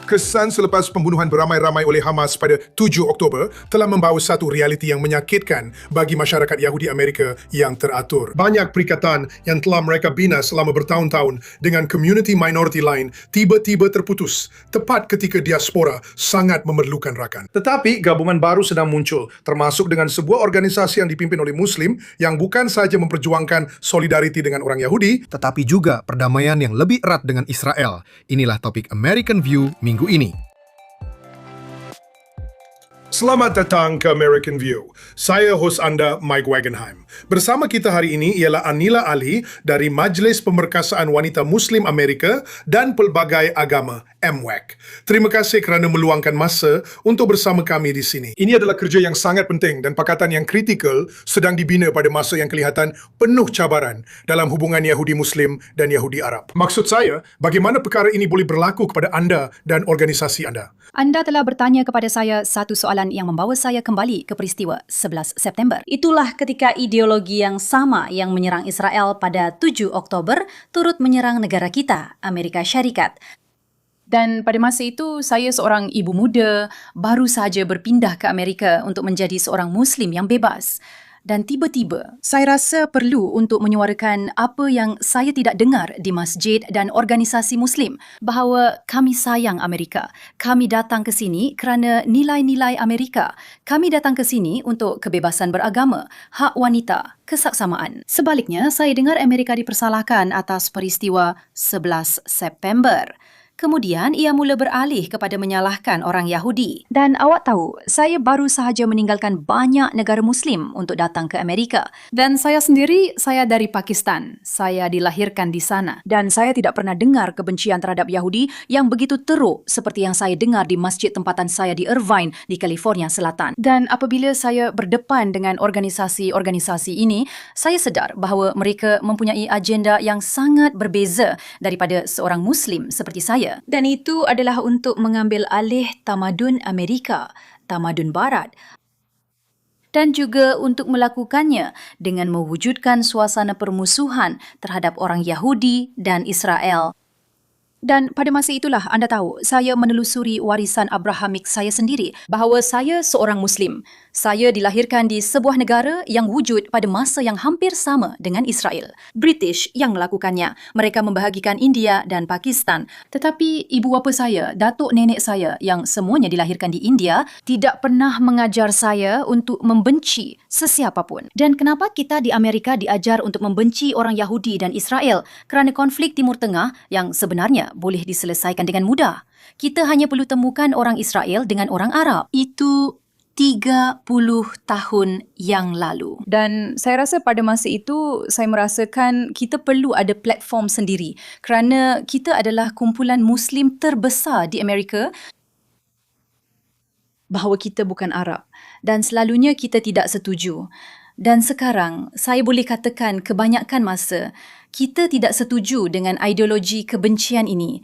Kesan selepas pembunuhan beramai-ramai oleh Hamas pada 7 Oktober telah membawa satu realiti yang menyakitkan bagi masyarakat Yahudi Amerika yang teratur. Banyak perikatan yang telah mereka bina selama bertahun-tahun dengan komuniti minoriti lain tiba-tiba terputus tepat ketika diaspora sangat memerlukan rakan. Tetapi gabungan baru sedang muncul, termasuk dengan sebuah organisasi yang dipimpin oleh Muslim yang bukan sahaja memperjuangkan solidariti dengan orang Yahudi, tetapi juga perdamaian yang lebih erat dengan Israel. Inilah topik American View minggu ini. Selamat datang ke American View. Saya hos anda, Mike Wagenheim. Bersama kita hari ini ialah Anila Ali dari Majlis Pemerkasaan Wanita Muslim Amerika dan Pelbagai Agama, MWAC. Terima kasih kerana meluangkan masa untuk bersama kami di sini. Ini adalah kerja yang sangat penting dan pakatan yang kritikal sedang dibina pada masa yang kelihatan penuh cabaran dalam hubungan Yahudi Muslim dan Yahudi Arab. Maksud saya, bagaimana perkara ini boleh berlaku kepada anda dan organisasi anda? Anda telah bertanya kepada saya satu soalan yang membawa saya kembali ke peristiwa 11 September. Itulah ketika ideologi yang sama yang menyerang Israel pada 7 Oktober turut menyerang negara kita, Amerika Syarikat. Dan pada masa itu, saya seorang ibu muda baru sahaja berpindah ke Amerika untuk menjadi seorang Muslim yang bebas. Dan tiba-tiba, saya rasa perlu untuk menyuarakan apa yang saya tidak dengar di masjid dan organisasi Muslim, bahawa kami sayang Amerika. Kami datang ke sini kerana nilai-nilai Amerika. Kami datang ke sini untuk kebebasan beragama, hak wanita, kesaksamaan. Sebaliknya, saya dengar Amerika dipersalahkan atas peristiwa 11 September. Kemudian, ia mula beralih kepada menyalahkan orang Yahudi. Dan awak tahu, saya baru sahaja meninggalkan banyak negara Muslim untuk datang ke Amerika. Dan saya sendiri, saya dari Pakistan. Saya dilahirkan di sana. Dan saya tidak pernah dengar kebencian terhadap Yahudi yang begitu teruk seperti yang saya dengar di masjid tempatan saya di Irvine, di California Selatan. Dan apabila saya berdepan dengan organisasi-organisasi ini, saya sedar bahawa mereka mempunyai agenda yang sangat berbeza daripada seorang Muslim seperti saya. Dan itu adalah untuk mengambil alih tamadun Amerika, tamadun Barat, dan juga untuk melakukannya dengan mewujudkan suasana permusuhan terhadap orang Yahudi dan Israel. Dan pada masa itulah anda tahu, saya menelusuri warisan Abrahamik saya sendiri bahawa saya seorang Muslim. Saya dilahirkan di sebuah negara yang wujud pada masa yang hampir sama dengan Israel. British yang melakukannya. Mereka membahagikan India dan Pakistan. Tetapi ibu bapa saya, datuk nenek saya yang semuanya dilahirkan di India, tidak pernah mengajar saya untuk membenci sesiapa pun. Dan kenapa kita di Amerika diajar untuk membenci orang Yahudi dan Israel? Kerana konflik Timur Tengah yang sebenarnya boleh diselesaikan dengan mudah. Kita hanya perlu temukan orang Israel dengan orang Arab. Itu 30 tahun yang lalu. Dan saya rasa pada masa itu, saya merasakan kita perlu ada platform sendiri kerana kita adalah kumpulan Muslim terbesar di Amerika, bahawa kita bukan Arab dan selalunya kita tidak setuju. Dan sekarang, saya boleh katakan kebanyakan masa, kita tidak setuju dengan ideologi kebencian ini.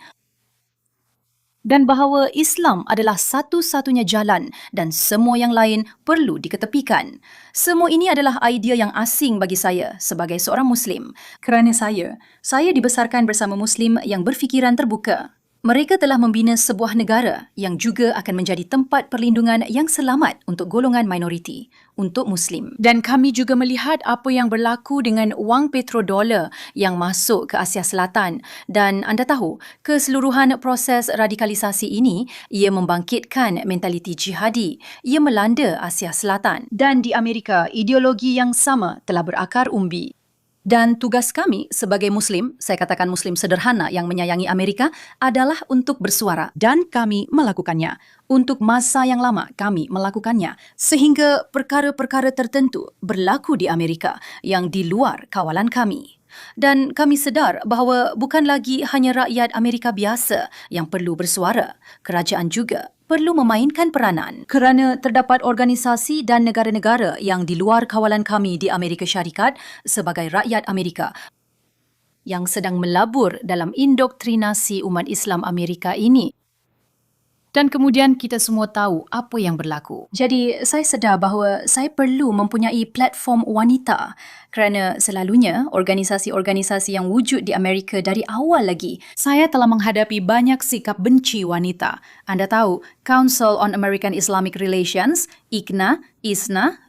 Dan bahawa Islam adalah satu-satunya jalan dan semua yang lain perlu diketepikan. Semua ini adalah idea yang asing bagi saya sebagai seorang Muslim. Kerana saya dibesarkan bersama Muslim yang berfikiran terbuka. Mereka telah membina sebuah negara yang juga akan menjadi tempat perlindungan yang selamat untuk golongan minoriti, untuk Muslim. Dan kami juga melihat apa yang berlaku dengan wang petrodolar yang masuk ke Asia Selatan. Dan anda tahu, keseluruhan proses radikalisasi ini, ia membangkitkan mentaliti jihadi. Ia melanda Asia Selatan. Dan di Amerika, ideologi yang sama telah berakar umbi. Dan tugas kami sebagai Muslim, saya katakan Muslim sederhana yang menyayangi Amerika, adalah untuk bersuara. Dan kami melakukannya. Untuk masa yang lama, kami melakukannya. Sehingga perkara-perkara tertentu berlaku di Amerika yang di luar kawalan kami. Dan kami sedar bahawa bukan lagi hanya rakyat Amerika biasa yang perlu bersuara. Kerajaan juga perlu memainkan peranan kerana terdapat organisasi dan negara-negara yang di luar kawalan kami di Amerika Syarikat sebagai rakyat Amerika yang sedang melabur dalam indoktrinasi umat Islam Amerika ini. Dan kemudian kita semua tahu apa yang berlaku. Jadi, saya sedar bahawa saya perlu mempunyai platform wanita kerana selalunya organisasi-organisasi yang wujud di Amerika dari awal lagi, Saya telah menghadapi banyak sikap benci wanita. anda tahu, Council on American Islamic Relations, ICNA, ISNA,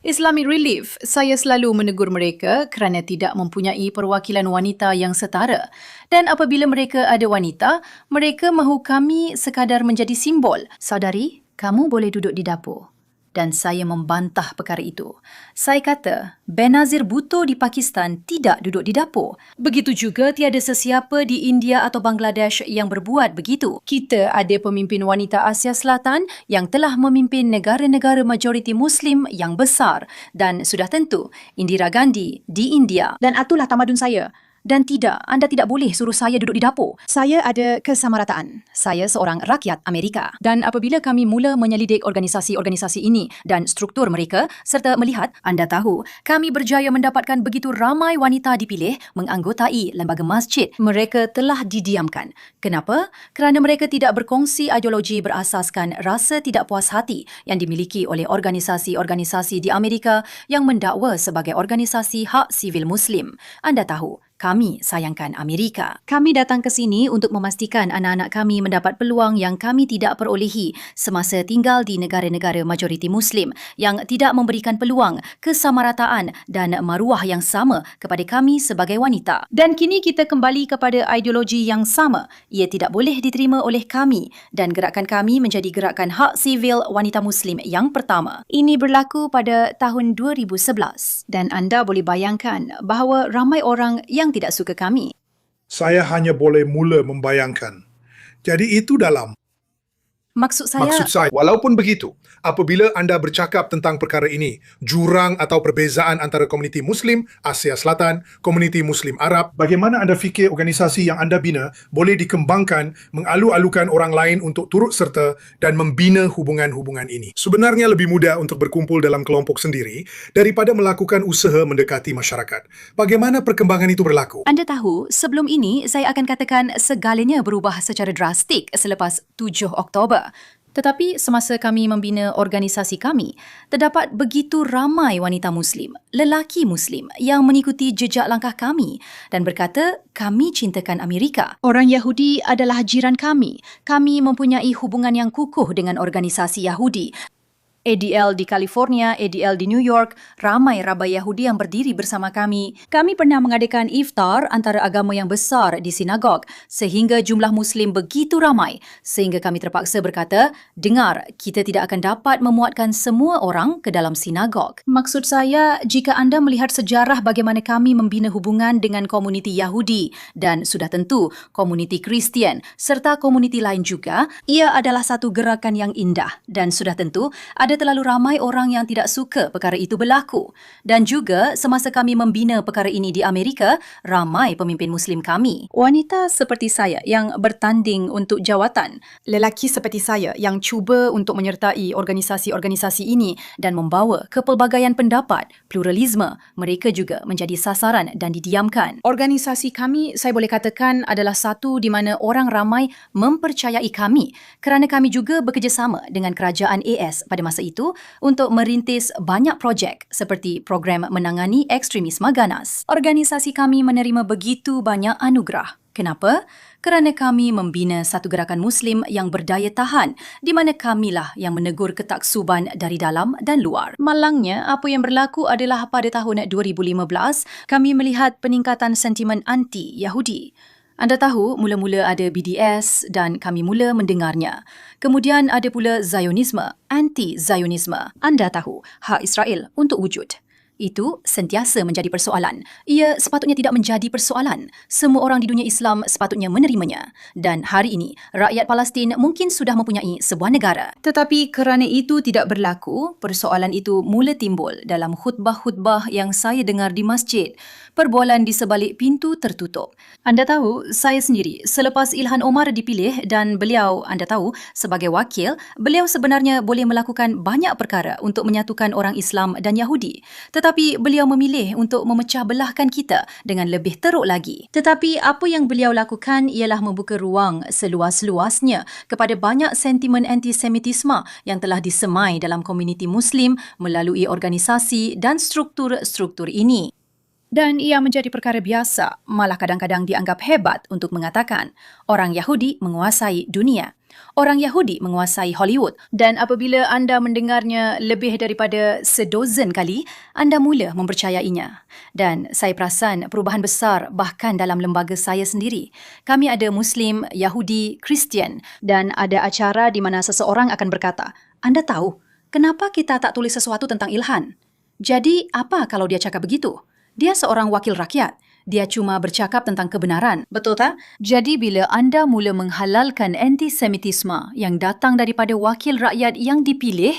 Islamic Relief, saya selalu menegur mereka kerana tidak mempunyai perwakilan wanita yang setara. Dan apabila mereka ada wanita, mereka mahu kami sekadar menjadi simbol. saudari, kamu boleh duduk di dapur. Dan saya membantah perkara itu. Saya kata, Benazir Bhutto di Pakistan tidak duduk di dapur. Begitu juga tiada sesiapa di India atau Bangladesh yang berbuat begitu. Kita ada pemimpin wanita Asia Selatan yang telah memimpin negara-negara majoriti Muslim yang besar. Dan sudah tentu, Indira Gandhi di India. Dan itulah tamadun saya. Dan tidak, anda tidak boleh suruh saya duduk di dapur. Saya ada kesamarataan. Saya seorang rakyat Amerika. Dan apabila kami mula menyelidik organisasi-organisasi ini dan struktur mereka serta melihat, anda tahu, kami berjaya mendapatkan begitu ramai wanita dipilih menganggotai lembaga masjid. Mereka telah didiamkan. Kenapa? Kerana mereka tidak berkongsi ideologi berasaskan rasa tidak puas hati yang dimiliki oleh organisasi-organisasi di Amerika yang mendakwa sebagai organisasi hak sivil Muslim. Anda tahu, kami sayangkan Amerika. Kami datang ke sini untuk memastikan anak-anak kami mendapat peluang yang kami tidak perolehi semasa tinggal di negara-negara majoriti Muslim yang tidak memberikan peluang, kesamarataan dan maruah yang sama kepada kami sebagai wanita. Dan kini kita kembali kepada ideologi yang sama. Ia tidak boleh diterima oleh kami dan gerakan kami menjadi gerakan hak sivil wanita Muslim yang pertama. Ini berlaku pada tahun 2011 dan anda boleh bayangkan bahawa ramai orang yang tidak suka kami. Saya hanya boleh mula membayangkan. Jadi itu dalam. Maksud Maksud saya, walaupun begitu, apabila anda bercakap tentang perkara ini, jurang atau perbezaan antara komuniti Muslim Asia Selatan, komuniti Muslim Arab, bagaimana anda fikir organisasi yang anda bina boleh dikembangkan mengalu-alukan orang lain untuk turut serta dan membina hubungan-hubungan ini? Sebenarnya lebih mudah untuk berkumpul dalam kelompok sendiri daripada melakukan usaha mendekati masyarakat. Bagaimana perkembangan itu berlaku? Anda tahu, sebelum ini saya akan katakan segalanya berubah secara drastik selepas 7 Oktober. Tetapi semasa kami membina organisasi kami, terdapat begitu ramai wanita Muslim, lelaki Muslim yang mengikuti jejak langkah kami dan berkata, kami cintakan Amerika. Orang Yahudi adalah jiran kami. Kami mempunyai hubungan yang kukuh dengan organisasi Yahudi. ADL di California, ADL di New York, ramai rabai Yahudi yang berdiri bersama kami. Kami pernah mengadakan iftar antara agama yang besar di sinagog sehingga jumlah Muslim begitu ramai sehingga kami terpaksa berkata, dengar, kita tidak akan dapat memuatkan semua orang ke dalam sinagog. Maksud saya, jika anda melihat sejarah bagaimana kami membina hubungan dengan komuniti Yahudi dan sudah tentu komuniti Kristian serta komuniti lain juga, ia adalah satu gerakan yang indah dan sudah tentu ada terlalu ramai orang yang tidak suka perkara itu berlaku. Dan juga semasa kami membina perkara ini di Amerika, ramai pemimpin Muslim kami. Wanita seperti saya yang bertanding untuk jawatan. Lelaki seperti saya yang cuba untuk menyertai organisasi-organisasi ini dan membawa kepelbagaian pendapat, pluralisme, mereka juga menjadi sasaran dan didiamkan. Organisasi kami, saya boleh katakan, adalah satu di mana orang ramai mempercayai kami kerana kami juga bekerjasama dengan kerajaan AS pada masa itu untuk merintis banyak projek seperti program menangani ekstremisme ganas. Organisasi kami menerima begitu banyak anugerah. Kenapa? Kerana kami membina satu gerakan Muslim yang berdaya tahan di mana kamilah yang menegur ketaksuban dari dalam dan luar. Malangnya, apa yang berlaku adalah pada tahun 2015, kami melihat peningkatan sentimen anti-Yahudi. Anda tahu, mula-mula ada BDS dan kami mula mendengarnya. Kemudian ada pula Zionisme, anti-Zionisme. Anda tahu, hak Israel untuk wujud. Itu sentiasa menjadi persoalan. Ia sepatutnya tidak menjadi persoalan. Semua orang di dunia Islam sepatutnya menerimanya. Dan hari ini, rakyat Palestin mungkin sudah mempunyai sebuah negara. Tetapi kerana itu tidak berlaku, persoalan itu mula timbul dalam khutbah-khutbah yang saya dengar di masjid. Perbualan di sebalik pintu tertutup. Anda tahu, saya sendiri, selepas Ilhan Omar dipilih dan beliau, anda tahu, sebagai wakil, beliau sebenarnya boleh melakukan banyak perkara untuk menyatukan orang Islam dan Yahudi. tetapi beliau memilih untuk memecah belahkan kita dengan lebih teruk lagi. Tetapi apa yang beliau lakukan ialah membuka ruang seluas-luasnya kepada banyak sentimen antisemitisme yang telah disemai dalam komuniti Muslim melalui organisasi dan struktur-struktur ini. Dan ia menjadi perkara biasa, malah kadang-kadang dianggap hebat untuk mengatakan orang Yahudi menguasai dunia. Orang Yahudi menguasai Hollywood. Dan apabila anda mendengarnya lebih daripada sedozen kali, anda mula mempercayainya. Dan saya perasan perubahan besar bahkan dalam lembaga saya sendiri. Kami ada Muslim, Yahudi, Kristian dan ada acara di mana seseorang akan berkata, anda tahu, kenapa kita tak tulis sesuatu tentang Ilhan? Jadi, apa kalau dia cakap begitu? Dia seorang wakil rakyat. Dia cuma bercakap tentang kebenaran. Betul tak? Jadi bila anda mula menghalalkan antisemitisme yang datang daripada wakil rakyat yang dipilih,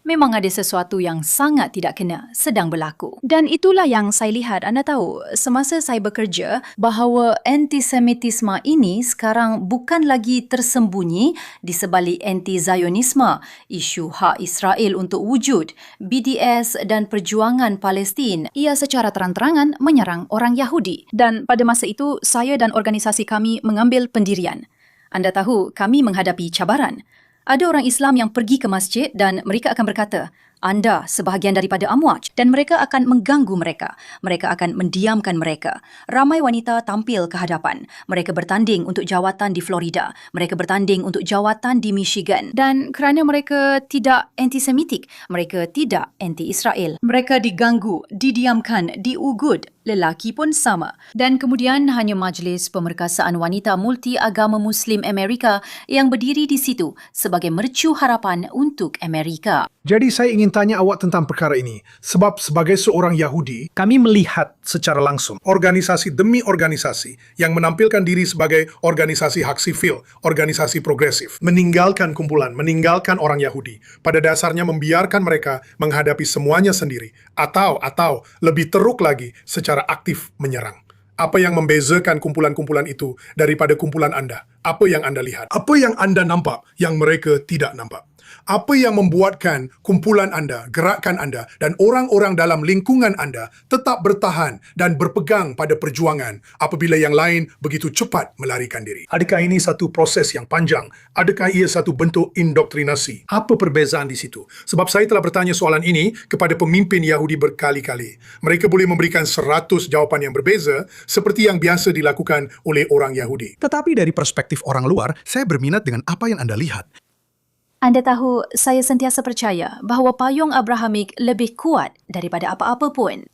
memang ada sesuatu yang sangat tidak kena sedang berlaku. Dan itulah yang saya lihat. Anda tahu, semasa saya bekerja, bahawa antisemitisme ini sekarang bukan lagi tersembunyi di sebalik anti-Zionisme, isu hak Israel untuk wujud, BDS dan perjuangan Palestin. Ia secara terang-terangan menyerang orang Yahudi. Dan pada masa itu, saya dan organisasi kami mengambil pendirian. Anda tahu, kami menghadapi cabaran. Ada orang Islam yang pergi ke masjid dan mereka akan berkata, anda sebahagian daripada Amwaj dan mereka akan mengganggu mereka. Mereka akan mendiamkan mereka. Ramai wanita tampil ke hadapan. Mereka bertanding untuk jawatan di Florida. Mereka bertanding untuk jawatan di Michigan. Dan kerana mereka tidak antisemitik, mereka tidak anti-Israel. Mereka diganggu, didiamkan, diugut. Lelaki pun sama. Dan kemudian hanya Majlis Pemerkasaan Wanita Multi-Agama Muslim Amerika yang berdiri di situ sebagai mercu harapan untuk Amerika. Jadi saya ingin tanya awak tentang perkara ini. Sebab sebagai seorang Yahudi, kami melihat secara langsung organisasi demi organisasi yang menampilkan diri sebagai organisasi hak sivil, organisasi progresif, meninggalkan kumpulan, meninggalkan orang Yahudi. Pada dasarnya membiarkan mereka menghadapi semuanya sendiri. Atau lebih teruk lagi, secara aktif menyerang. Apa yang membezakan kumpulan-kumpulan itu daripada kumpulan anda? Apa yang anda lihat? Apa yang anda nampak yang mereka tidak nampak? Apa yang membuatkan kumpulan anda, gerakan anda dan orang-orang dalam lingkungan anda tetap bertahan dan berpegang pada perjuangan apabila yang lain begitu cepat melarikan diri? Adakah ini satu proses yang panjang? Adakah ia satu bentuk indoktrinasi? Apa perbezaan di situ? Sebab saya telah bertanya soalan ini kepada pemimpin Yahudi berkali-kali. Mereka boleh memberikan 100 jawapan yang berbeza seperti yang biasa dilakukan oleh orang Yahudi. Tetapi dari perspektif orang luar, saya berminat dengan apa yang Anda lihat. Anda tahu, saya sentiasa percaya bahawa payung Abrahamik lebih kuat daripada apa-apa pun.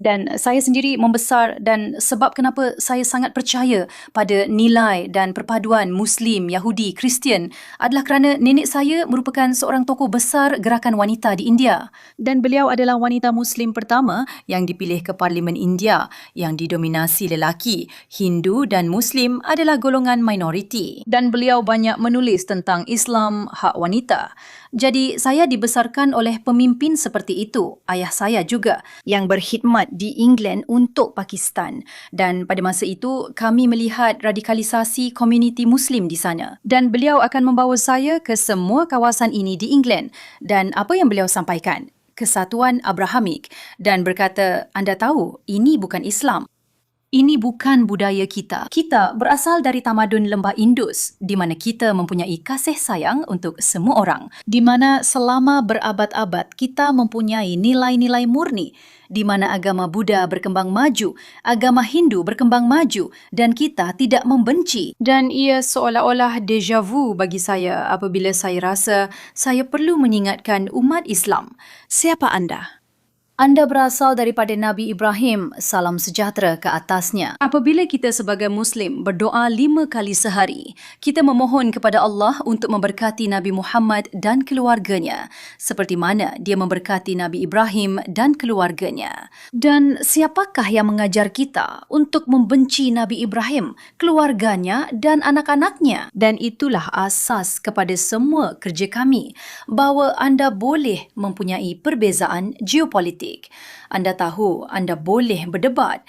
Dan saya sendiri membesar dan sebab kenapa saya sangat percaya pada nilai dan perpaduan Muslim, Yahudi, Kristian adalah kerana nenek saya merupakan seorang tokoh besar gerakan wanita di India. Dan beliau adalah wanita Muslim pertama yang dipilih ke Parlimen India yang didominasi lelaki. Hindu dan Muslim adalah golongan minoriti. Dan beliau banyak menulis tentang Islam, hak wanita. Jadi saya dibesarkan oleh pemimpin seperti itu, ayah saya juga, yang berkhidmat di England untuk Pakistan. Dan pada masa itu, kami melihat radikalisasi komuniti Muslim di sana. Dan beliau akan membawa saya ke semua kawasan ini di England. Dan apa yang beliau sampaikan? Kesatuan Abrahamik. Dan berkata, anda tahu, ini bukan Islam. Ini bukan budaya kita. Kita berasal dari tamadun lembah Indus, di mana kita mempunyai kasih sayang untuk semua orang. Di mana selama berabad-abad kita mempunyai nilai-nilai murni. Di mana agama Buddha berkembang maju, agama Hindu berkembang maju dan kita tidak membenci. Dan ia seolah-olah deja vu bagi saya apabila saya rasa saya perlu mengingatkan umat Islam. Siapa anda? Anda berasal daripada Nabi Ibrahim, salam sejahtera ke atasnya. Apabila kita sebagai Muslim berdoa 5 kali sehari, kita memohon kepada Allah untuk memberkati Nabi Muhammad dan keluarganya, seperti mana dia memberkati Nabi Ibrahim dan keluarganya. Dan siapakah yang mengajar kita untuk membenci Nabi Ibrahim, keluarganya dan anak-anaknya? Dan itulah asas kepada semua kerja kami, bahawa anda boleh mempunyai perbezaan geopolitik. Anda tahu, anda boleh berdebat.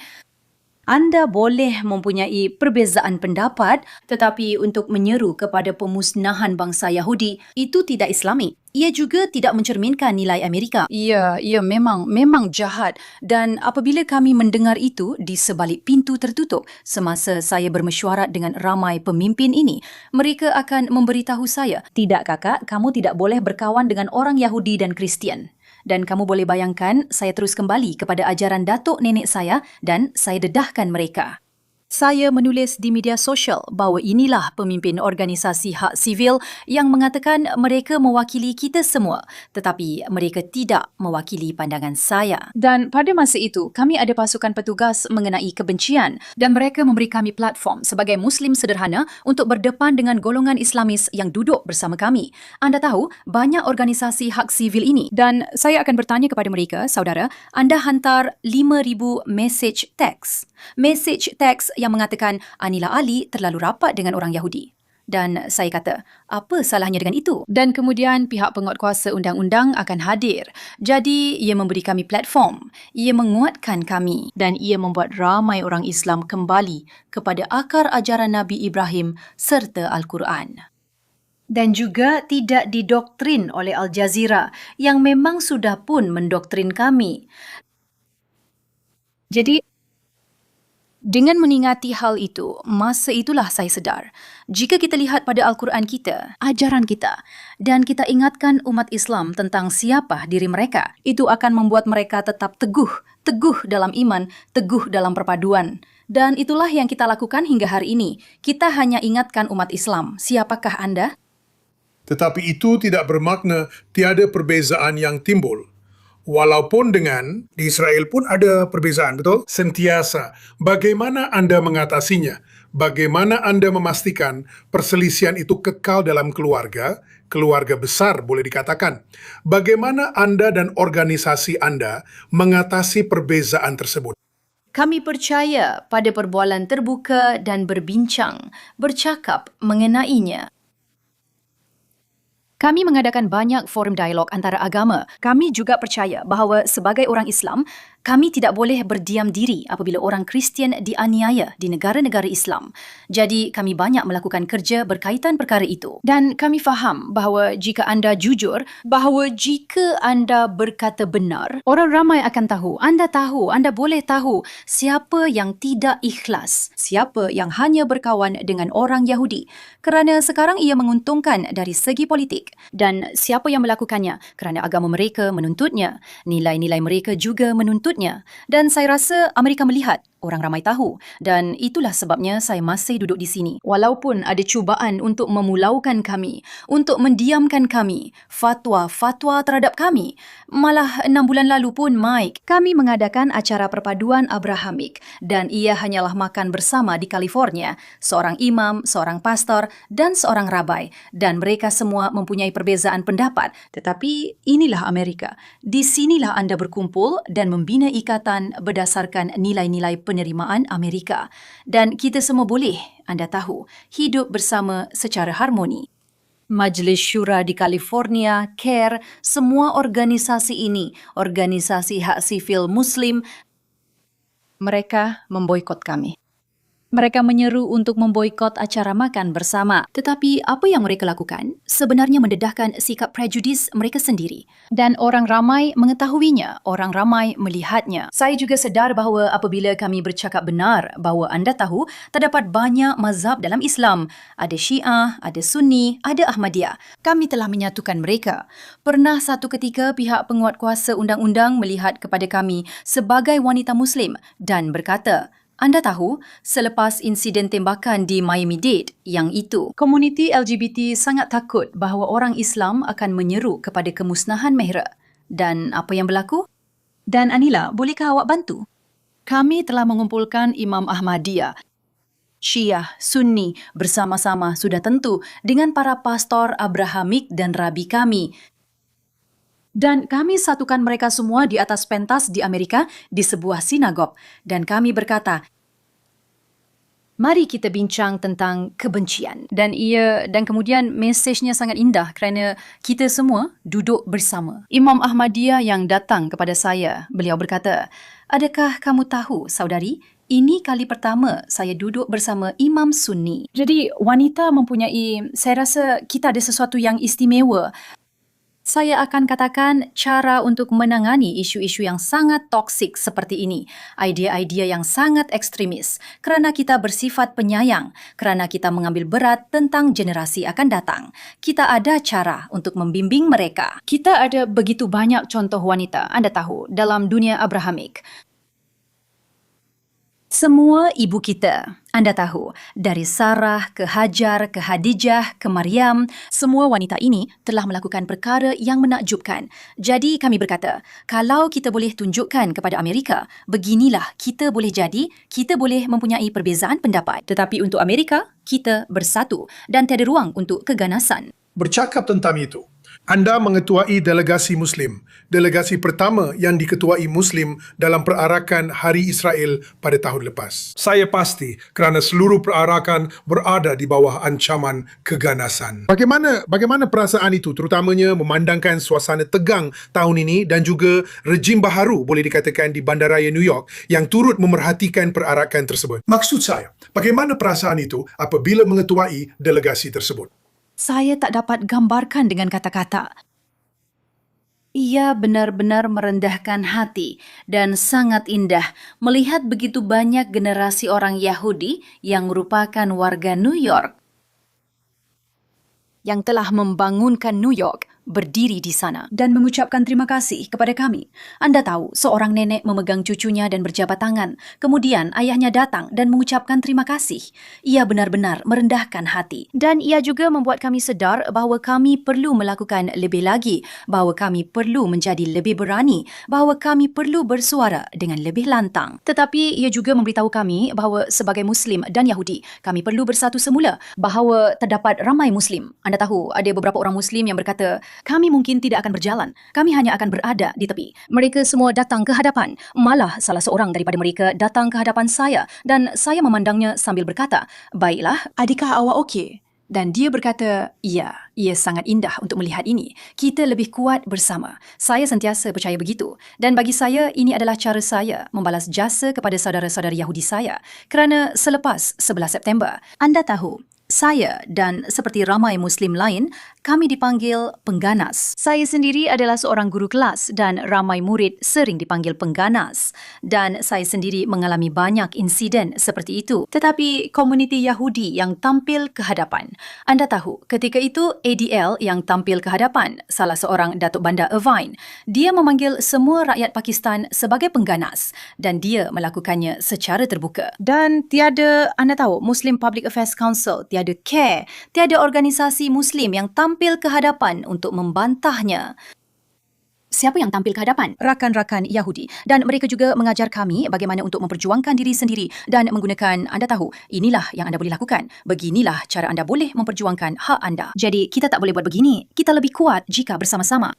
Anda boleh mempunyai perbezaan pendapat, tetapi untuk menyeru kepada pemusnahan bangsa Yahudi, itu tidak Islami. Ia juga tidak mencerminkan nilai Amerika. Ia memang jahat. Dan apabila kami mendengar itu di sebalik pintu tertutup semasa saya bermesyuarat dengan ramai pemimpin ini, mereka akan memberitahu saya, Tidak kakak, kamu tidak boleh berkawan dengan orang Yahudi dan Kristian. Dan kamu boleh bayangkan, saya terus kembali kepada ajaran datuk nenek saya dan saya dedahkan mereka. Saya menulis di media sosial bahawa inilah pemimpin organisasi hak sivil yang mengatakan mereka mewakili kita semua, tetapi mereka tidak mewakili pandangan saya. dan pada masa itu kami ada pasukan petugas mengenai kebencian dan mereka memberi kami platform sebagai Muslim sederhana untuk berdepan dengan golongan Islamis yang duduk bersama kami. Anda tahu, banyak organisasi hak sivil ini dan saya akan bertanya kepada mereka, saudara, anda hantar 5,000 message text. Message text yang mengatakan Anila Ali terlalu rapat dengan orang Yahudi. Dan saya kata, apa salahnya dengan itu? Dan kemudian pihak penguatkuasa undang-undang akan hadir. Jadi, ia memberi kami platform. Ia menguatkan kami. Dan ia membuat ramai orang Islam kembali kepada akar ajaran Nabi Ibrahim serta Al-Quran. Dan juga tidak didoktrin oleh Al Jazeera yang memang sudah pun mendoktrin kami. Jadi, dengan mengingati hal itu, masa itulah saya sedar, jika kita lihat pada Al-Quran kita, ajaran kita, dan kita ingatkan umat Islam tentang siapa diri mereka, itu akan membuat mereka tetap teguh dalam iman, teguh dalam perpaduan. Dan itulah yang kita lakukan hingga hari ini. Kita hanya ingatkan umat Islam, siapakah anda? Tetapi itu tidak bermakna tiada perbezaan yang timbul. Walaupun dengan di Israel pun ada perbezaan, betul? Sentiasa. Bagaimana Anda mengatasinya? Bagaimana Anda memastikan perselisihan itu kekal dalam keluarga besar boleh dikatakan? Bagaimana Anda dan organisasi Anda mengatasi perbezaan tersebut? Kami percaya pada perbualan terbuka dan berbincang, bercakap mengenainya. Kami mengadakan banyak forum dialog antara agama. Kami juga percaya bahawa sebagai orang Islam, kami tidak boleh berdiam diri apabila orang Kristian dianiaya di negara-negara Islam. Jadi kami banyak melakukan kerja berkaitan perkara itu. Dan kami faham bahawa jika anda jujur, bahawa jika anda berkata benar, orang ramai akan tahu, anda boleh tahu siapa yang tidak ikhlas, siapa yang hanya berkawan dengan orang Yahudi. Kerana sekarang ia menguntungkan dari segi politik. Dan siapa yang melakukannya? Kerana agama mereka menuntutnya. Nilai-nilai mereka juga menuntutnya. Dan saya rasa Amerika melihat, orang ramai tahu. Dan itulah sebabnya saya masih duduk di sini. Walaupun ada cubaan untuk memulaukan kami, untuk mendiamkan kami, fatwa-fatwa terhadap kami. Malah 6 bulan lalu pun, Mike, kami mengadakan acara perpaduan Abrahamik dan ia hanyalah makan bersama di California. Seorang imam, seorang pastor dan seorang rabai. Dan mereka semua mempunyai perbezaan pendapat. Tetapi inilah Amerika. Di sinilah anda berkumpul dan membina ikatan berdasarkan nilai-nilai penerimaan Amerika. Dan kita semua boleh, anda tahu, hidup bersama secara harmoni. Majlis Syura di California, CARE, semua organisasi ini, organisasi hak sivil Muslim, mereka memboikot kami. Mereka menyeru untuk memboikot acara makan bersama. Tetapi apa yang mereka lakukan sebenarnya mendedahkan sikap prejudis mereka sendiri. Dan orang ramai mengetahuinya, orang ramai melihatnya. Saya juga sedar bahawa apabila kami bercakap benar bahawa anda tahu, terdapat banyak mazhab dalam Islam. Ada Syiah, ada Sunni, ada Ahmadiyah. Kami telah menyatukan mereka. Pernah satu ketika pihak penguatkuasa undang-undang melihat kepada kami sebagai wanita Muslim dan berkata, anda tahu, selepas insiden tembakan di Miami-Dade yang itu, komuniti LGBT sangat takut bahawa orang Islam akan menyeru kepada kemusnahan Mehra. Dan apa yang berlaku? Dan Anila, bolehkah awak bantu? Kami telah mengumpulkan Imam Ahmadiyah, Syiah, Sunni bersama-sama sudah tentu dengan para pastor Abrahamik dan rabi kami. Dan kami satukan mereka semua di atas pentas di Amerika di sebuah sinagog. Dan kami berkata, mari kita bincang tentang kebencian. Dan kemudian mesejnya sangat indah kerana kita semua duduk bersama. Imam Ahmadiyah yang datang kepada saya, beliau berkata, adakah kamu tahu, saudari, ini kali pertama saya duduk bersama Imam Sunni. Jadi wanita mempunyai, saya rasa kita ada sesuatu yang istimewa. Saya akan katakan cara untuk menangani isu-isu yang sangat toksik seperti ini, idea-idea yang sangat ekstremis, kerana kita bersifat penyayang, kerana kita mengambil berat tentang generasi akan datang. Kita ada cara untuk membimbing mereka. Kita ada begitu banyak contoh wanita, anda tahu, dalam dunia Abrahamik. Semua ibu kita, anda tahu, dari Sarah ke Hajar, ke Khadijah, ke Maryam, semua wanita ini telah melakukan perkara yang menakjubkan. Jadi kami berkata, kalau kita boleh tunjukkan kepada Amerika, beginilah kita boleh jadi, kita boleh mempunyai perbezaan pendapat. Tetapi untuk Amerika, kita bersatu dan tiada ruang untuk keganasan. Bercakap tentang itu, anda mengetuai delegasi Muslim, delegasi pertama yang diketuai Muslim dalam perarakan Hari Israel pada tahun lepas. Saya pasti kerana seluruh perarakan berada di bawah ancaman keganasan. Bagaimana perasaan itu, terutamanya memandangkan suasana tegang tahun ini dan juga rejim baharu boleh dikatakan di bandaraya New York yang turut memerhatikan perarakan tersebut? Maksud saya, bagaimana perasaan itu apabila mengetuai delegasi tersebut? Saya tak dapat gambarkan dengan kata-kata. Ia benar-benar merendahkan hati dan sangat indah melihat begitu banyak generasi orang Yahudi yang merupakan warga New York yang telah membangunkan New York berdiri di sana dan mengucapkan terima kasih kepada kami. Anda tahu, seorang nenek memegang cucunya dan berjabat tangan. Kemudian ayahnya datang dan mengucapkan terima kasih. Ia benar-benar merendahkan hati. Dan ia juga membuat kami sedar bahawa kami perlu melakukan lebih lagi, bahawa kami perlu menjadi lebih berani, bahawa kami perlu bersuara dengan lebih lantang. Tetapi ia juga memberitahu kami bahawa sebagai Muslim dan Yahudi, kami perlu bersatu semula, bahawa terdapat ramai Muslim. Anda tahu, ada beberapa orang Muslim yang berkata, kami mungkin tidak akan berjalan. Kami hanya akan berada di tepi. Mereka semua datang ke hadapan. Malah salah seorang daripada mereka datang ke hadapan saya dan saya memandangnya sambil berkata, baiklah, adakah awak okey? Dan dia berkata, ya, ia sangat indah untuk melihat ini. Kita lebih kuat bersama. Saya sentiasa percaya begitu. Dan bagi saya, ini adalah cara saya membalas jasa kepada saudara-saudara Yahudi saya. Kerana selepas 11 September, anda tahu, saya dan seperti ramai Muslim lain, kami dipanggil pengganas. Saya sendiri adalah seorang guru kelas dan ramai murid sering dipanggil pengganas. Dan saya sendiri mengalami banyak insiden seperti itu. Tetapi komuniti Yahudi yang tampil ke hadapan. Anda tahu, ketika itu ADL yang tampil ke hadapan, salah seorang Datuk Bandar Irvine, dia memanggil semua rakyat Pakistan sebagai pengganas dan dia melakukannya secara terbuka. Dan tiada, anda tahu, Muslim Public Affairs Council, tiada CARE, tiada organisasi Muslim yang tampil ke hadapan untuk membantahnya. Siapa yang tampil ke hadapan? Rakan-rakan Yahudi. Dan mereka juga mengajar kami bagaimana untuk memperjuangkan diri sendiri dan menggunakan, anda tahu, inilah yang anda boleh lakukan. Beginilah cara anda boleh memperjuangkan hak anda. Jadi, kita tak boleh buat begini. Kita lebih kuat jika bersama-sama.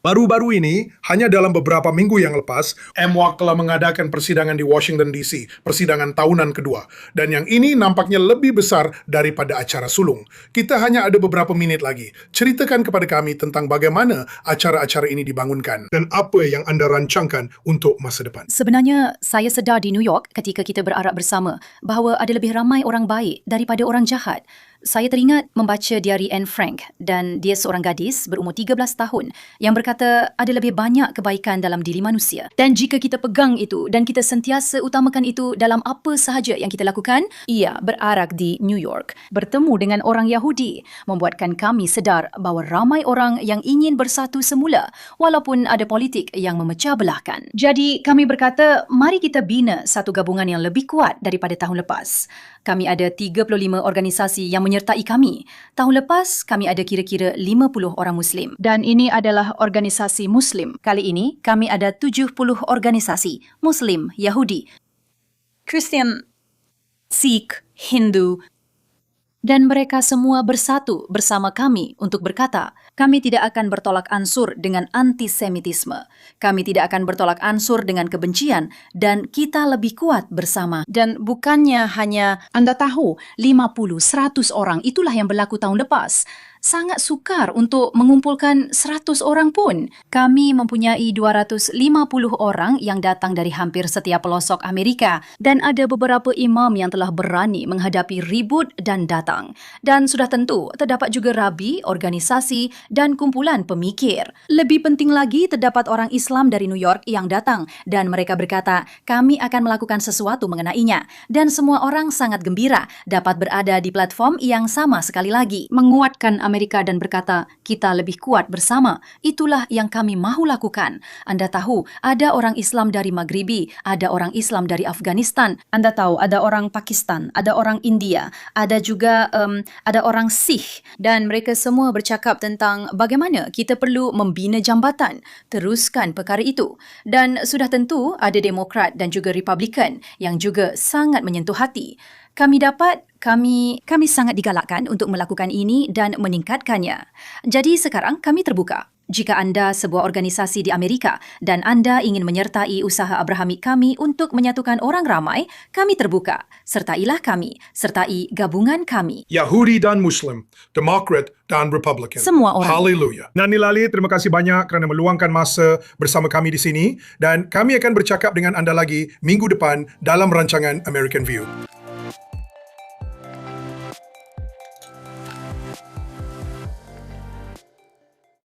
Baru-baru ini, hanya dalam beberapa minggu yang lepas, MWAC telah mengadakan persidangan di Washington DC, persidangan tahunan kedua. Dan yang ini nampaknya lebih besar daripada acara sulung. Kita hanya ada beberapa minit lagi. Ceritakan kepada kami tentang bagaimana acara-acara ini dibangunkan dan apa yang anda rancangkan untuk masa depan. Sebenarnya, saya sedar di New York ketika kita berarak bersama bahawa ada lebih ramai orang baik daripada orang jahat. Saya teringat membaca diari Anne Frank dan dia seorang gadis berumur 13 tahun yang berkata ada lebih banyak kebaikan dalam diri manusia. Dan jika kita pegang itu dan kita sentiasa utamakan itu dalam apa sahaja yang kita lakukan, ia berarak di New York, bertemu dengan orang Yahudi, membuatkan kami sedar bahawa ramai orang yang ingin bersatu semula walaupun ada politik yang memecah belahkan. Jadi kami berkata, mari kita bina satu gabungan yang lebih kuat daripada tahun lepas. Kami ada 35 organisasi yang menyertai kami. Tahun lepas, kami ada kira-kira 50 orang Muslim. Dan ini adalah organisasi Muslim. Kali ini, kami ada 70 organisasi Muslim, Yahudi, Kristian, Sikh, Hindu, dan mereka semua bersatu bersama kami untuk berkata, kami tidak akan bertolak ansur dengan antisemitisme. Kami tidak akan bertolak ansur dengan kebencian dan kita lebih kuat bersama. Dan bukannya hanya, anda tahu, 50, 100 orang, itulah yang berlaku tahun lepas. sangat sukar untuk mengumpulkan 100 orang pun. Kami mempunyai 250 orang yang datang dari hampir setiap pelosok Amerika dan ada beberapa imam yang telah berani menghadapi ribut dan datang. Dan sudah tentu, terdapat juga rabi, organisasi dan kumpulan pemikir. Lebih penting lagi, terdapat orang Islam dari New York yang datang dan mereka berkata, kami akan melakukan sesuatu mengenainya. Dan semua orang sangat gembira dapat berada di platform yang sama sekali lagi, menguatkan Amerika dan berkata, kita lebih kuat bersama. Itulah yang kami mahu lakukan. Anda tahu, ada orang Islam dari Maghribi, ada orang Islam dari Afghanistan. Anda tahu, ada orang Pakistan, ada orang India, ada juga ada orang Sikh. Dan mereka semua bercakap tentang bagaimana kita perlu membina jambatan, teruskan perkara itu. Dan sudah tentu ada Demokrat dan juga Republikan yang juga sangat menyentuh hati. Kami sangat digalakkan untuk melakukan ini dan meningkatkannya. Jadi sekarang kami terbuka. Jika anda sebuah organisasi di Amerika dan anda ingin menyertai usaha Abrahamik kami untuk menyatukan orang ramai, kami terbuka. Sertailah kami, sertai gabungan kami. Yahudi dan Muslim, Demokrat dan Republican. Semua orang. Haleluya. Nani Lali, terima kasih banyak kerana meluangkan masa bersama kami di sini dan kami akan bercakap dengan anda lagi minggu depan dalam rancangan American View.